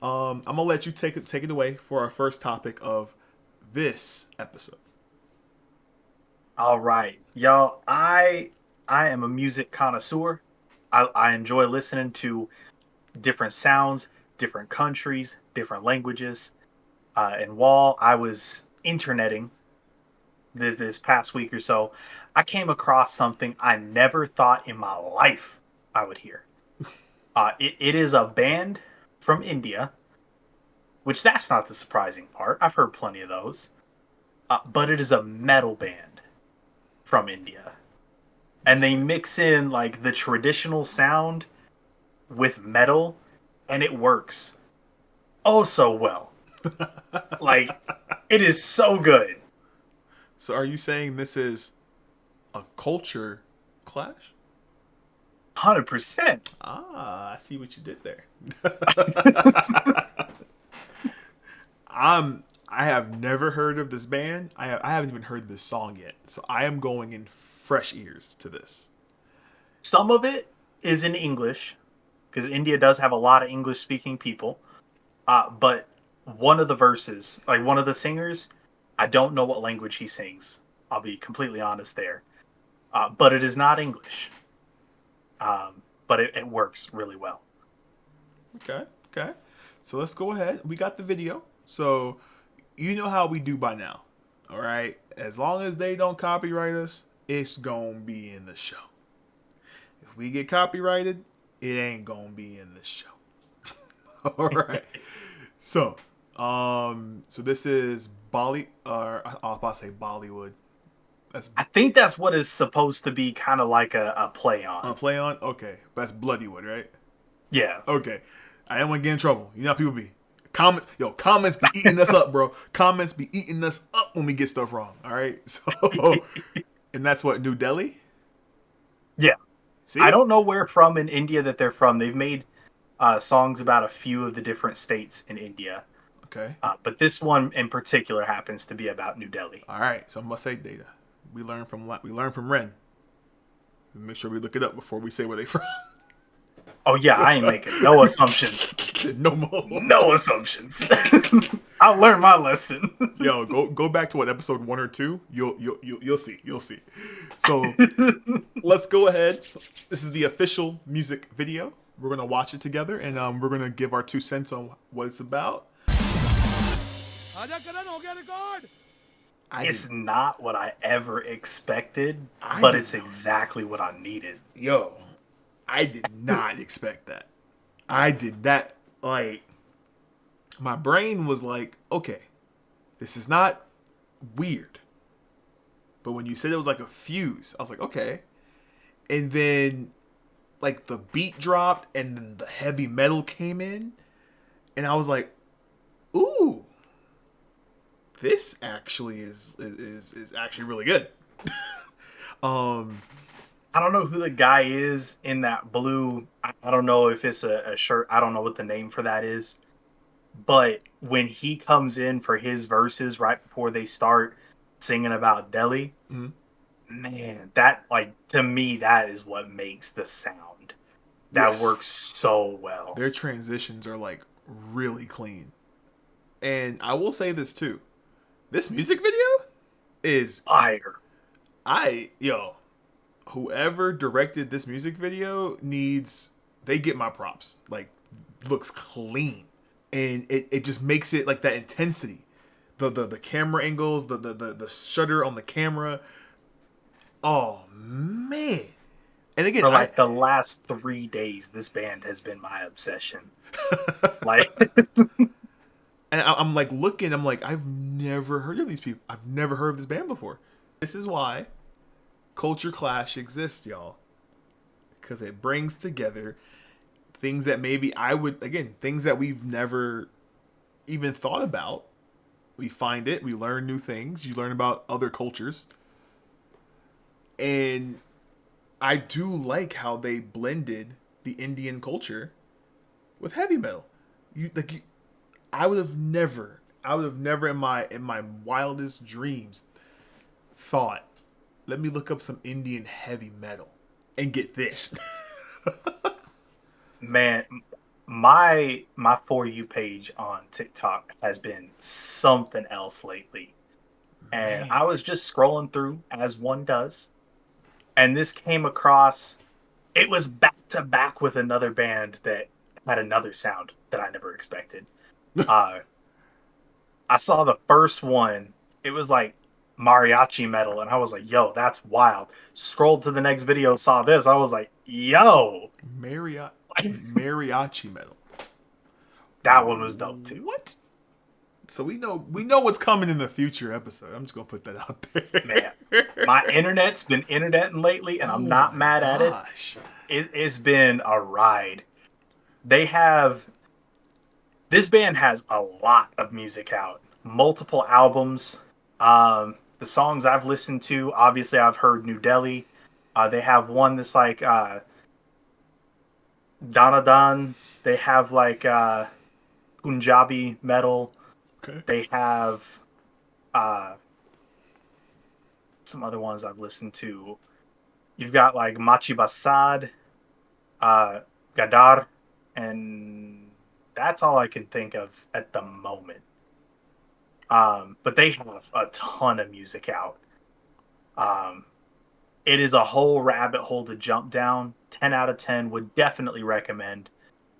I'm gonna let you take it away for our first topic of this episode. All right, y'all. I am a music connoisseur. I enjoy listening to different sounds, different countries, different languages. And while I was interneting this past week or so, I came across something I never thought in my life I would hear. It is a band from India, which that's not the surprising part. I've heard plenty of those. But it is a metal band from India. And they mix in like the traditional sound with metal, and it works oh so well. Like, it is so good. So, are you saying this is a culture clash? 100%. Ah, I see what you did there. I have never heard of this band. I haven't even heard this song yet. So I am going in fresh ears to this. Some of it is in English, because India does have a lot of English speaking people. But one of the verses, like one of the singers, I don't know what language he sings. I'll be completely honest there. But it is not English. But it works really well. Okay, okay. So let's go ahead. We got the video. So you know how we do by now. All right. As long as they don't copyright us, it's gonna be in the show. If we get copyrighted, it ain't gonna be in the show. All right. So, so this is I was about to say Bollywood. That's I think that's what is supposed to be kind of like a play on on. play on. Okay, that's Bloodywood, right? Yeah. Okay, I didn't want to get in trouble. You know how people be. Comments be eating us up, bro. Comments be eating us up when we get stuff wrong. All right, so and that's what New Delhi. Yeah. I See, don't know where from in India that they're from. They've made songs about a few of the different states in India. okay, But this one in particular happens to be about New Delhi. all right. So I must say data. We learn from Ren. Make sure we look it up before we say where they from. Oh, yeah. I ain't making no assumptions. No more. No assumptions. I'll learn my lesson. Yo, go back to what episode 1 or 2. You'll see. So let's go ahead. This is the official music video. We're gonna watch it together, and we're gonna give our 2 cents on what it's about. It's not what I ever expected, I but did it's not. exactly what I needed. Yo, I did not expect that. I did that. Like, my brain was like, okay, this is not weird. But when you said it was like a fuse, I was like, okay. And then, like, the beat dropped, and then the heavy metal came in, and I was like, ooh, this actually is actually really good. um, I don't know who the guy is in that blue. I don't know if it's a shirt. I don't know what the name for that is. But when he comes in for his verses right before they start singing about Delhi, mhm. man, that, like, to me, that is what makes the sound. That Yes, works so well. their transitions are like really clean. And I will say this too. This music video is Fire. yo, whoever directed this music video they get my props. Like, looks clean. And it just makes it like that intensity. The camera angles, the shutter on the camera. Oh man. And again, For like the last 3 days, this band has been my obsession. Like, and I'm like looking, I'm like, I've never heard of these people. I've never heard of this band before. This is why Culture Clash exists, y'all. Because it brings together things that maybe things that we've never even thought about. We find it, we learn new things, you learn about other cultures. And I do like how they blended the Indian culture with heavy metal. I would have never in my wildest dreams thought, let me look up some Indian heavy metal and get this. man, my For You page on TikTok has been something else lately. And Man. I was just scrolling through as one does, and this came across. It was back to back with another band that had another sound that I never expected. Uh, I saw the first one. It was like mariachi metal, and I was like, "Yo, that's wild." Scrolled to the next video, saw this. I was like, "Yo, Mariachi metal. that one was dope too." What? So we know what's coming in the future episode. I'm just gonna put that out Man, there. my internet's been interneting lately, and I'm Oh not my mad at it. gosh. It's been a ride. They have This band has a lot of music out, multiple albums. The songs I've listened to, obviously, I've heard New Delhi. They have one that's like Danadan. They have like Punjabi metal. Okay. They have uh, some other ones I've listened to. You've got like Machi Basad, uh, Gadar, and that's all I can think of at the moment. But they have a ton of music out. Um, it is a whole rabbit hole to jump down. 10 out of 10 would definitely recommend.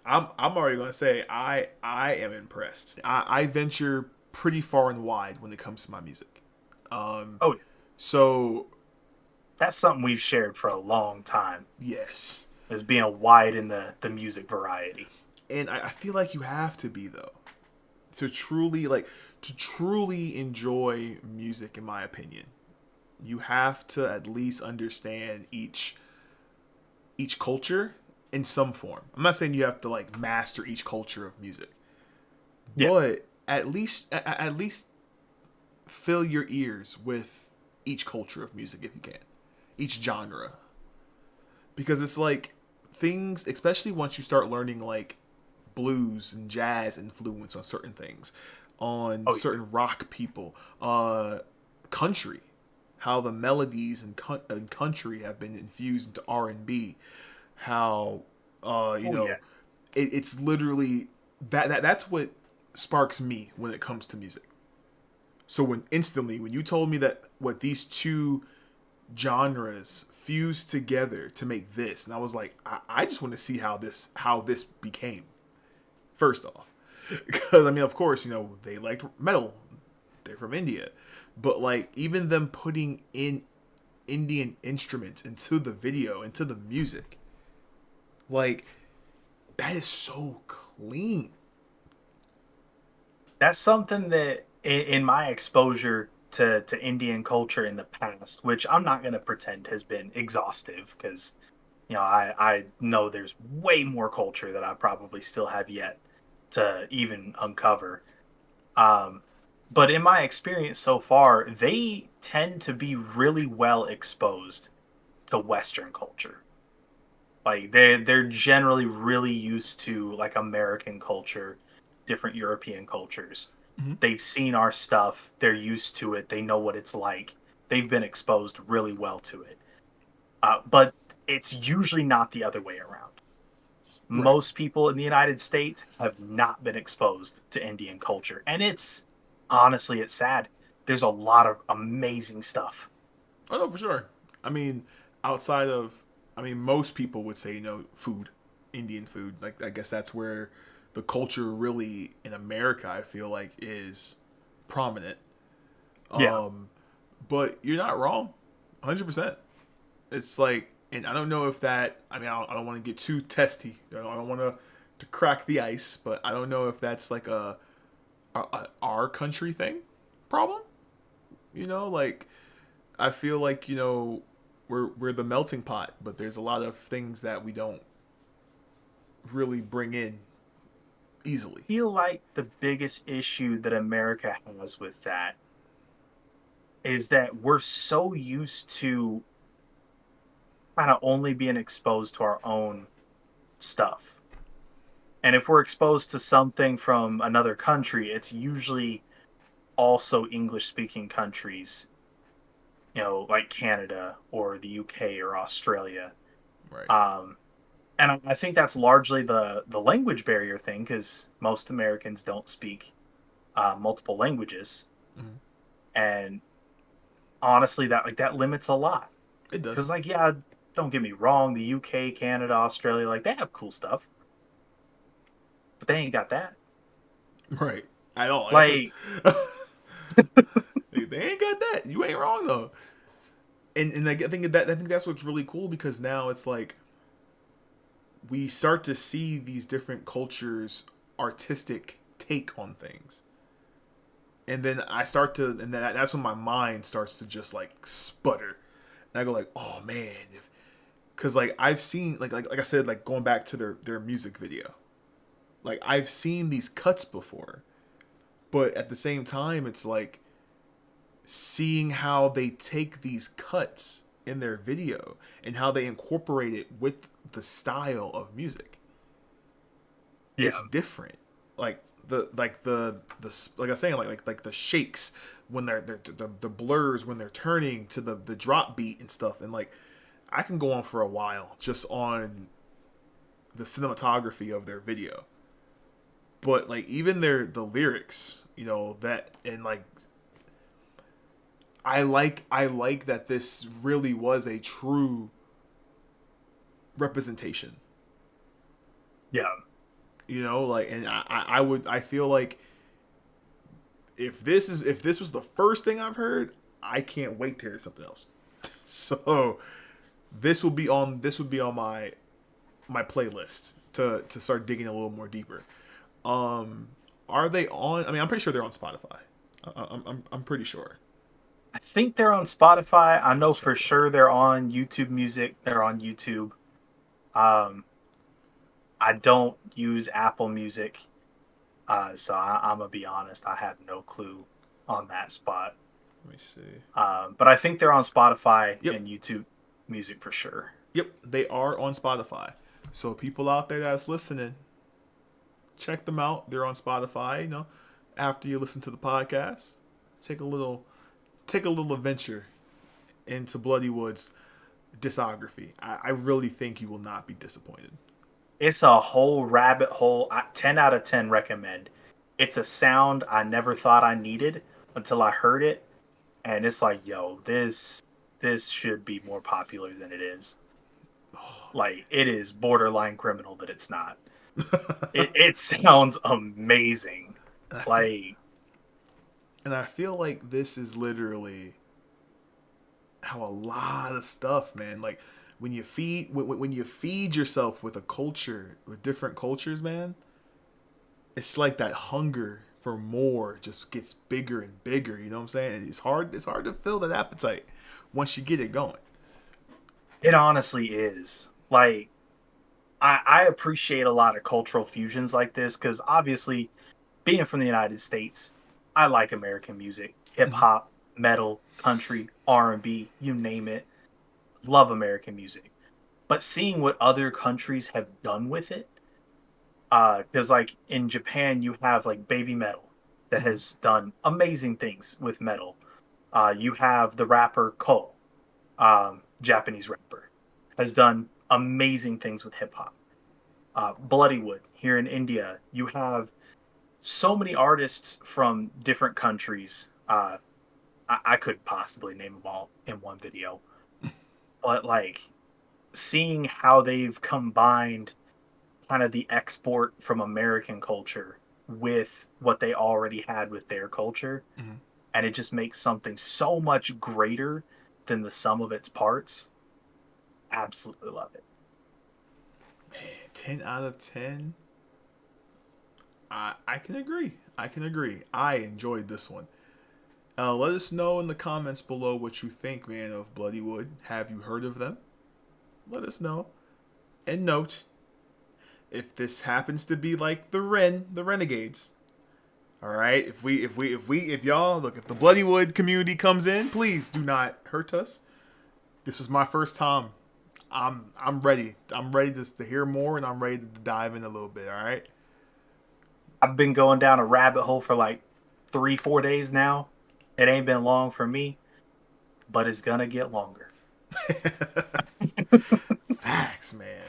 I'm already gonna say I am impressed. I venture pretty far and wide when it comes to my music. Um, Oh, so that's something we've shared for a long time yes, as being wide in the music variety. and I feel like you have to be though to truly enjoy music. In my opinion, you have to at least understand each culture in some form. I'm not saying you have to like master each culture of music, Yeah. but at least fill your ears with each culture of music if you can, each genre, because it's like things, especially once you start learning like blues and jazz influence on certain things, on Oh, yeah. certain rock people, country, how the melodies and country have been infused into R&B, how Oh, yeah. it's literally that's what sparks me when it comes to music. So when you told me that what these two genres fused together to make this, and I was like, I just want to see how this became. First off, because I mean, of course, they liked metal. They're from India, but like even them putting in Indian instruments into the video, into the music, like that is so clean. That's something that in my exposure to Indian culture in the past, which I'm not going to pretend has been exhaustive because, I know there's way more culture that I probably still have yet to even uncover. Um, but in my experience so far, they tend to be really well exposed to Western culture. Like they're generally really used to like American culture, different European cultures. Mm-hmm. They've seen our stuff, they're used to it, they know what it's like. They've been exposed really well to it. But it's usually not the other way around. Right. Most people in the United States have not been exposed to Indian culture, and it's sad. There's a lot of amazing stuff. Oh no, for sure. I mean, outside of, I mean, most people would say food, Indian food. Like I guess that's where the culture really in America I feel like is prominent. Yeah. Um, but you're not wrong, 100%. It's like, and I don't know if that. I mean, I don't want to get too testy. I don't want to crack the ice, but I don't know if that's like a our country thing problem. Like I feel like we're the melting pot, but there's a lot of things that we don't really bring in easily. Feel like the biggest issue that America has with that is that we're so used to kind of only being exposed to our own stuff. And if we're exposed to something from another country, it's usually also English speaking countries, like Canada or the UK or Australia. Right. Um, And I think that's largely the language barrier thing, because most Americans don't speak multiple languages, Mhm. and honestly, that limits a lot. It does. Because like, yeah, don't get me wrong, the UK, Canada, Australia, like they have cool stuff, but they ain't got that. Right. At all. That's Like, a, they ain't got that. You ain't wrong though. And I think that's what's really cool, because now it's like we start to see these different cultures' artistic take on things. And then that's when my mind starts to just like sputter. And I go like, "Oh man, if cuz like I've seen like I said, like going back to their music video. Like I've seen these cuts before. But at the same time, it's like seeing how they take these cuts in their video and how they incorporate it with the style of music. yeah, It's different. Like like I was saying, like the shakes when they're the blurs when they're turning to the drop beat and stuff. And like I can go on for a while just on the cinematography of their video. But like even the lyrics, that, and like I like that this really was a true representation. yeah. Like, and I feel like if this was the first thing I've heard, I can't wait to hear something else. So this would be on my playlist to start digging a little more deeper. Are they on? I mean, I'm pretty sure they're on Spotify. I'm pretty sure. I think they're on Spotify. I know Check for it. sure they're on YouTube Music. They're on YouTube. Um, I don't use Apple Music, so I'm gonna be honest. I have no clue on that spot. Let me see. But I think they're on Spotify Yep, and YouTube Music for sure. yep, they are on Spotify. So people out there that's listening, check them out. They're on Spotify. After you listen to the podcast, take a little take a little adventure into Bloodywood's discography. I really think you will not be disappointed. It's a whole rabbit hole. 10 out of 10 recommend. It's a sound I never thought I needed until I heard it, and it's like, yo, this should be more popular than it is. Like, it is borderline criminal that it's not. It sounds amazing. and I feel, Like, and I feel like this is literally how a lot of stuff, man. Like when you feed yourself with a culture, with different cultures, man, it's like that hunger for more just gets bigger and bigger. You know what I'm saying? It's hard to fill that appetite once you get it going. it honestly is. Like, I appreciate a lot of cultural fusions like this because obviously, being from the United States, I like American music, hip Mm-hmm. hop, metal, country, R&B, you name it. Love American music. But seeing what other countries have done with it, because like in Japan, you have like Baby Metal that Mm-hmm. has done amazing things with metal. You have the rapper Cole, Japanese rapper, has done amazing things with hip hop. Bloodywood here in India, you have so many artists from different countries. I could possibly name them all in one video, but like seeing how they've combined kind of the export from American culture with what they already had with their culture, Mm-hmm. and it just makes something so much greater than the sum of its parts. Absolutely love it. 10 out of 10. I can agree. I can agree. I enjoyed this one. Let us know in the comments below what you think, man, of Bloodywood. Have you heard of them? Let us know. And note, if this happens to be like the Renegades, all right. If y'all look, if the Bloodywood community comes in, please do not hurt us. This was my first time. I'm ready. I'm ready to hear more, and I'm ready to dive in a little bit. All right. I've been going down a rabbit hole for like 3, 4 days now. It ain't been long for me, but it's gonna get longer. Facts, man.